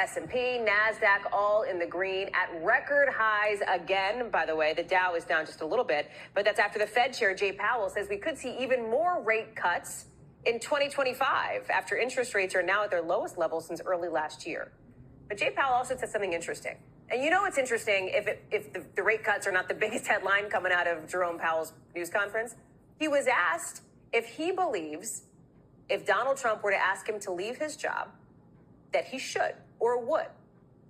S&P, NASDAQ, all in the green at record highs again. By the way, the Dow is down just a little bit, but that's after the Fed chair, Jay Powell, says we could see even more rate cuts in 2025 after interest rates are now at their lowest level since early last year. But Jay Powell also said something interesting. And you know it's interesting if the rate cuts are not the biggest headline coming out of Jerome Powell's news conference. He was asked if he believes if Donald Trump were to ask him to leave his job, that he should or would,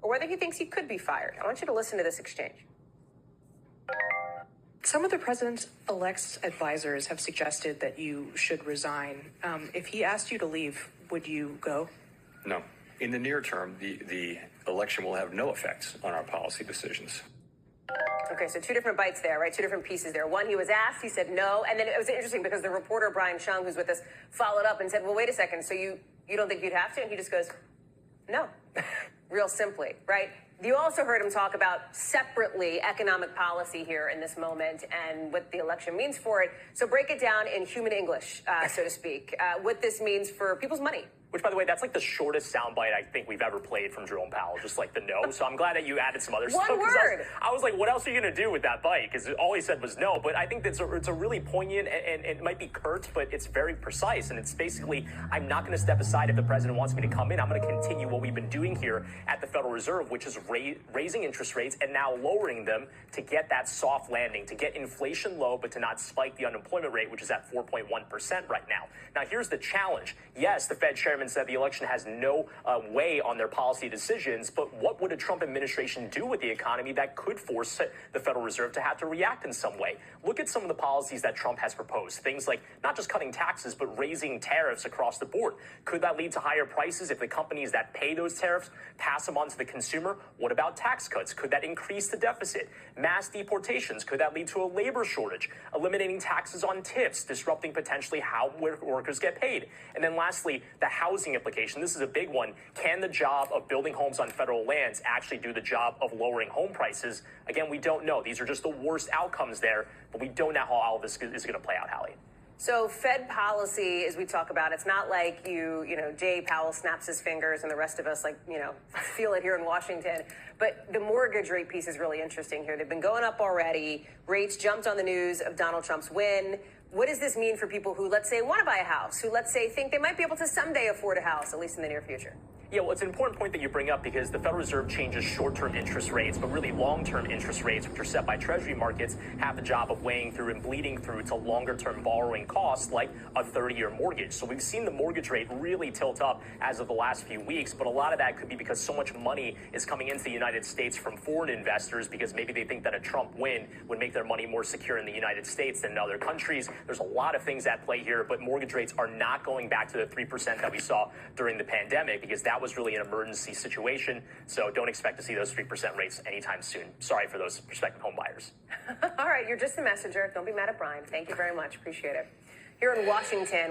or whether he thinks he could be fired. I want you to listen to this exchange. Some of the president-elect's advisors have suggested that you should resign. If he asked you to leave, would you go? No. In the near term, the election will have no effect on our policy decisions. Okay, so two different bites there, right? Two different pieces there. One, he was asked, he said no. And then it was interesting because the reporter, Brian Chung, who's with us, followed up and said, well, wait a second. So you don't think you'd have to? And he just goes, no, real simply, right? You also heard him talk about separately economic policy here in this moment and what the election means for it. So break it down in human English, so to speak, what this means for people's money. Which, by the way, that's like the shortest soundbite I think we've ever played from Jerome Powell, just like the no. So I'm glad that you added some other stuff. One word. I was like, what else are you going to do with that bite? Because all he said was no. But I think it's a really poignant and it might be curt, but it's very precise. And it's basically, I'm not going to step aside if the president wants me to come in. I'm going to continue what we've been doing here at the Federal Reserve, which is raising interest rates and now lowering them to get that soft landing, to get inflation low, but to not spike the unemployment rate, which is at 4.1% right now. Now, here's the challenge. Yes, the Fed chairman said the election has no way on their policy decisions, but what would a Trump administration do with the economy that could force the Federal Reserve to have to react in some way? Look at some of the policies that Trump has proposed. Things like not just cutting taxes, but raising tariffs across the board. Could that lead to higher prices if the companies that pay those tariffs pass them on to the consumer? What about tax cuts? Could that increase the deficit? Mass deportations, could that lead to a labor shortage? Eliminating taxes on tips, disrupting potentially how workers get paid. And then lastly, the housing implication. This is a big one. Can the job of building homes on federal lands actually do the job of lowering home prices? Again, we don't know. These are just the worst outcomes there, but we don't know how all of this is going to play out, Hallie. So Fed policy, as we talk about, it's not like Jay Powell snaps his fingers and the rest of us feel it here in Washington. But the mortgage rate piece is really interesting here. They've been going up already. Rates jumped on the news of Donald Trump's win. What does this mean for people who, let's say, want to buy a house, who, let's say, think they might be able to someday afford a house, at least in the near future? Yeah, well, it's an important point that you bring up because the Federal Reserve changes short-term interest rates, but really long-term interest rates, which are set by Treasury markets, have the job of weighing through and bleeding through to longer-term borrowing costs like a 30-year mortgage. So we've seen the mortgage rate really tilt up as of the last few weeks, but a lot of that could be because so much money is coming into the United States from foreign investors because maybe they think that a Trump win would make their money more secure in the United States than in other countries. There's a lot of things at play here, but mortgage rates are not going back to the 3% that we saw during the pandemic because that was really an emergency situation. So don't expect to see those 3% rates anytime soon. Sorry for those prospective home buyers. All right, you're just a messenger. Don't be mad at Brian. Thank you very much. Appreciate it. Here in Washington.